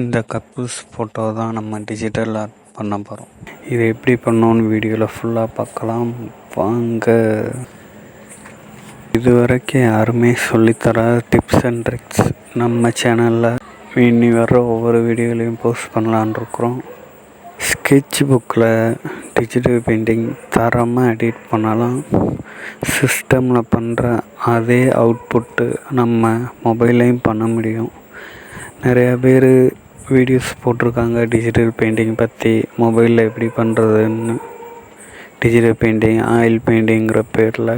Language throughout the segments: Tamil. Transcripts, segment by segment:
இந்த கப்புள்ஸ் ஃபோட்டோ தான் நம்ம டிஜிட்டல் ஆர்ட் பண்ண போகிறோம். இது எப்படி பண்ணோன்னு வீடியோவில் ஃபுல்லாக பார்க்கலாம் வாங்க. இது வரைக்கும் யாருமே சொல்லித்தர டிப்ஸ் அண்ட் ட்ரிக்ஸ் நம்ம சேனலில் இனி வர ஒவ்வொரு வீடியோலையும் போஸ்ட் பண்ணலான் இருக்கிறோம். ஸ்கெட்ச் புக்கில் டிஜிட்டல் பெயிண்டிங் தரமாக எடிட் பண்ணலாம். சிஸ்டமில் பண்ணுற அதே அவுட்புட்டு நம்ம மொபைல்லையும் பண்ண முடியும். நிறையா பேர் வீடியோஸ் போட்டிருக்காங்க டிஜிட்டல் பெயிண்டிங் பற்றி, மொபைலில் எப்படி பண்ணுறதுன்னு. டிஜிட்டல் பெயிண்டிங், ஆயில் பெயிண்டிங்கிற பேரில்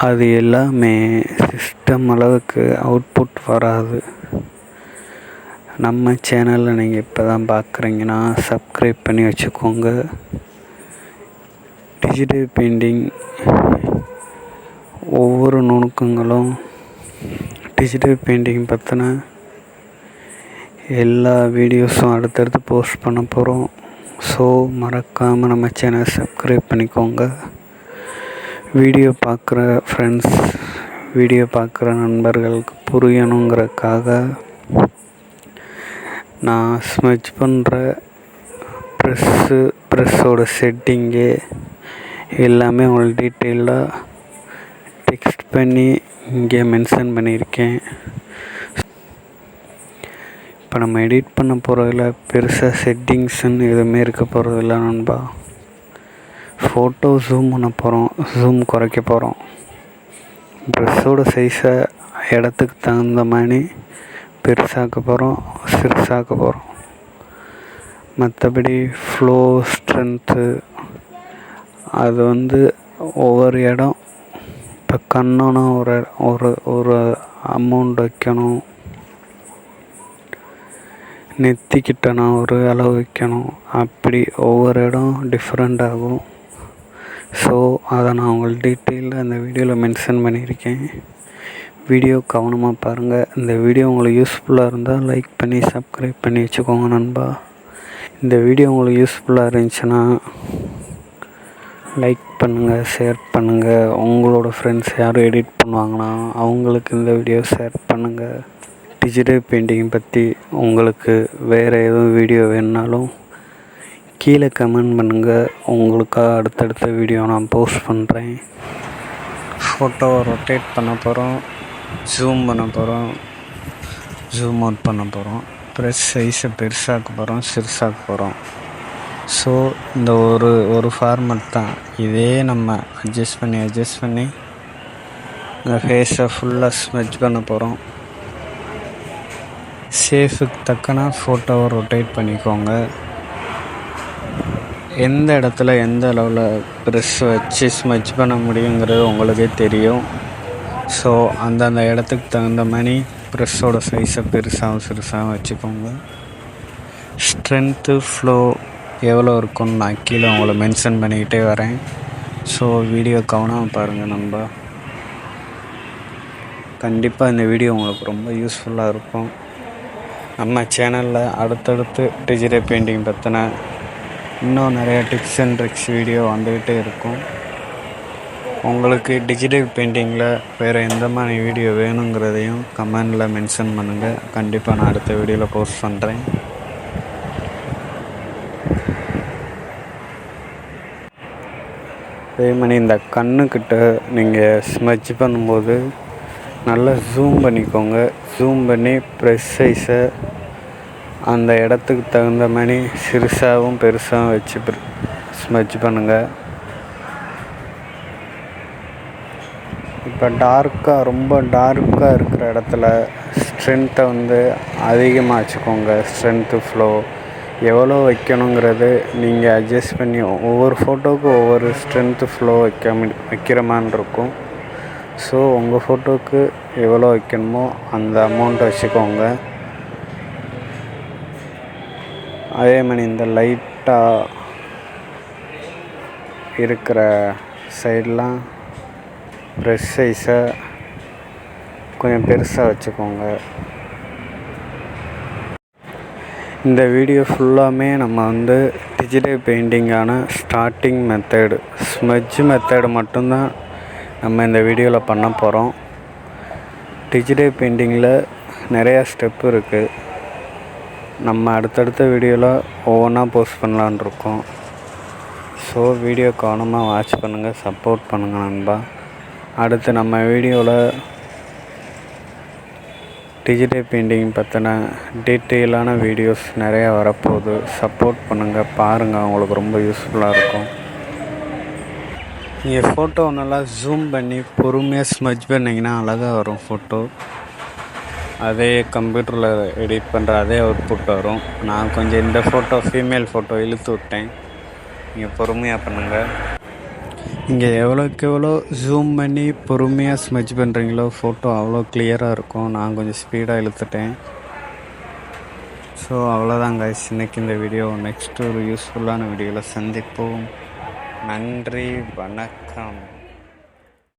அது எல்லாமே சிஸ்டம் அளவுக்கு அவுட்புட் வராது. நம்ம சேனலில் நீங்கள் இப்போ தான் பார்க்குறீங்கன்னா சப்ஸ்கிரைப் பண்ணி வச்சுக்கோங்க. டிஜிட்டல் பெயிண்டிங் ஒவ்வொரு நுணுக்கங்களும் டிஜிட்டல் பெயிண்டிங் பற்றின எல்லா வீடியோஸும் அடுத்தடுத்து போஸ்ட் பண்ண போகிறோம். ஸோ மறக்காமல் நம்ம சேனலை சப்ஸ்கிரைப் பண்ணிக்கோங்க. வீடியோ பார்க்குற ஃப்ரெண்ட்ஸ், வீடியோ பார்க்குற நண்பர்களுக்கு புரியணுங்கிறதுக்காக நான் ஸ்மெட்ச் பண்ணுற ப்ரெஸ்ஸோட செட்டிங்கு எல்லாமே உங்களுக்கு டீட்டெயிலாக டெக்ஸ்ட் பண்ணி இங்கே மென்ஷன் பண்ணியிருக்கேன். இப்போ நம்ம எடிட் பண்ண போகிறதில்ல, பெருசாக செட்டிங்ஸுன்னு எதுவுமே இருக்க போகிறதில்ல நண்பா. ஃபோட்டோ ஜூம் பண்ண போகிறோம், ஜூம் குறைக்க போகிறோம். ப்ரெஸ்ஸோட சைஸை இடத்துக்கு தகுந்த மாதிரி பெருசாக்க போகிறோம், சிறுசாக்க போகிறோம். மற்றபடி ஃப்ளோ, ஸ்ட்ரென்த்து அது ஒவ்வொரு இடம். இப்போ கண்ணோன்னா ஒரு அமௌண்ட் வைக்கணும், நெத்திக்கிட்டனா ஒரு அளவு வைக்கணும், அப்படி ஒவ்வொரு இடம் டிஃப்ரெண்ட் ஆகும். ஸோ அதை நான் உங்களுக்கு டீட்டெயிலாக அந்த வீடியோவில் மென்ஷன் பண்ணியிருக்கேன். வீடியோ கவனமாக பாருங்கள். இந்த வீடியோ உங்களுக்கு யூஸ்ஃபுல்லாக இருந்தால் லைக் பண்ணி சப்ஸ்கிரைப் பண்ணி வச்சுக்கோங்க நண்பா. இந்த வீடியோ உங்களுக்கு யூஸ்ஃபுல்லாக இருந்துச்சுன்னா லைக் பண்ணுங்கள், ஷேர் பண்ணுங்கள். உங்களோட ஃப்ரெண்ட்ஸ் யாரும் எடிட் பண்ணுவாங்கன்னா அவங்களுக்கு இந்த வீடியோ ஷேர் பண்ணுங்கள். டிஜிட்டல் பெயிண்டிங் பற்றி உங்களுக்கு வேறு எதுவும் வீடியோ வேணுனாலும் கீழே கமெண்ட் பண்ணுங்கள். உங்களுக்காக அடுத்தடுத்த வீடியோ நான் போஸ்ட் பண்ணுறேன். ஃபோட்டோவை ரொட்டேட் பண்ண போகிறோம், ஜூம் பண்ண போகிறோம், ஜூம் அவுட் பண்ண போகிறோம், ப்ரெஸ் சைஸை பெருசாக்க போகிறோம், சிறுசாக்க போகிறோம். ஸோ இந்த ஒரு ஃபார்மட் தான். இதே நம்ம அட்ஜஸ்ட் பண்ணி இந்த ஃபேஸை ஃபுல்லாக ஸ்மெட்ச் பண்ண போகிறோம். ஷேஃபுக்கு தக்கன ஃபோட்டோவை ரொட்டேட் பண்ணிக்கோங்க. எந்த இடத்துல எந்த அளவில் ப்ரெஸ் வச்சு ஸ்மெட்ச் பண்ண முடியுங்கிறது உங்களுக்கே தெரியும். ஸோ அந்தந்த இடத்துக்கு தகுந்த மாதிரி ப்ரெஸ்ஸோட சைஸை பெருசாகவும் சிறுசாகவும் வச்சுக்கோங்க. ஸ்ட்ரென்த்து, ஃப்ளோ எவ்வளோ இருக்குன்னு நான் கீழே உங்களை மென்ஷன் பண்ணிக்கிட்டே வரேன். ஸோ வீடியோ கவனமாக பாருங்கள் நண்பா. கண்டிப்பாக இந்த வீடியோ உங்களுக்கு ரொம்ப யூஸ்ஃபுல்லாக இருக்கும். நம்ம சேனலில் அடுத்தடுத்து டிஜிட்டல் பெயிண்டிங் பற்றின இன்னும் நிறையா டிப்ஸ் அண்ட் ட்ரிக்ஸ் வீடியோ வந்துக்கிட்டே இருக்கும். உங்களுக்கு டிஜிட்டல் பெயிண்டிங்கில் வேறு எந்த மாதிரி வீடியோ வேணுங்கிறதையும் கமெண்டில் மென்ஷன் பண்ணுங்கள். கண்டிப்பாக நான் அடுத்த வீடியோவில் போஸ்ட் பண்ணுறேன். அதே மாதிரி இந்த கண்ணுக்கிட்ட நீங்கள் ஸ்மெட்ச் பண்ணும்போது நல்லா ஜூம் பண்ணிக்கோங்க. ஜூம் பண்ணி ப்ரெஸ் சைஸை அந்த இடத்துக்கு தகுந்த மாதிரி சிறுசாகவும் பெருசாகவும் வச்சு ஸ்மெட்ச் பண்ணுங்கள். இப்போ ரொம்ப டார்க்காக இருக்கிற இடத்துல ஸ்ட்ரென்த்தை அதிகமாக வச்சுக்கோங்க. ஸ்ட்ரென்த்து, ஃப்ளோ எவ்வளோ வைக்கணுங்கிறது நீங்கள் அட்ஜஸ்ட் பண்ணி ஒவ்வொரு ஃபோட்டோவுக்கும் ஒவ்வொரு ஸ்ட்ரென்த்து, ஃப்ளோ வைக்கிற மாதிரி இருக்கும். ஸோ உங்கள் ஃபோட்டோவுக்கு எவ்வளோ வைக்கணுமோ அந்த அமௌண்ட்டை வச்சுக்கோங்க. அதே மாதிரி இந்த லைட்டாக இருக்கிற சைடெலாம் ப்ரெஸ் சைஸை கொஞ்சம் பெருசாக வச்சுக்கோங்க. இந்த வீடியோ ஃபுல்லாமே நம்ம டிஜிட்டல் பெயிண்டிங்கான ஸ்டார்டிங் மெத்தடு, ஸ்மெட்ச் மெத்தடு மட்டும்தான் நம்ம இந்த வீடியோவில் பண்ண போகிறோம். டிஜிட்டல் பெயிண்டிங்கில் நிறையா ஸ்டெப் இருக்குது. நம்ம அடுத்தடுத்த வீடியோவில் ஒவ்வொன்றா போஸ்ட் பண்ணலான் இருக்கோம். ஸோ வீடியோ கவனமாக வாட்ச் பண்ணுங்கள், சப்போர்ட் பண்ணுங்கள் நண்பா. அடுத்து நம்ம வீடியோவில் டிஜிட்டல் பெயிண்டிங் பற்றின டீட்டெயிலான வீடியோஸ் நிறையா வரப்போகுது. சப்போர்ட் பண்ணுங்கள், பாருங்கள், உங்களுக்கு ரொம்ப யூஸ்ஃபுல்லாக இருக்கும். நீங்கள் ஃபோட்டோ நல்லா ஜூம் பண்ணி பொறுமையாக ஸ்மஜ் பண்ணிங்கன்னா அழகாக வரும் ஃபோட்டோ. அதே கம்ப்யூட்டரில் எடிட் பண்ணுற அதே அவுட்புட் வரும். நான் கொஞ்சம் இந்த ஃபோட்டோ ஃபீமேல் ஃபோட்டோ இழுத்து விட்டேன். நீங்கள் பொறுமையாக பண்ணுங்கள். இங்கே எவ்வளோக்கு எவ்வளோ ஜூம் பண்ணி பொறுமையாக ஸ்மெச் பண்ணுறீங்களோ ஃபோட்டோ அவ்வளோ கிளியராக இருக்கும். நான் கொஞ்சம் ஸ்பீடாக இழுத்துட்டேன். ஸோ அவ்வளோதான் கைஸ், இன்றைக்கி இந்த வீடியோ. நெக்ஸ்ட்டு ஒரு யூஸ்ஃபுல்லான வீடியோவில் சந்திப்போம். நன்றி, வணக்கம்.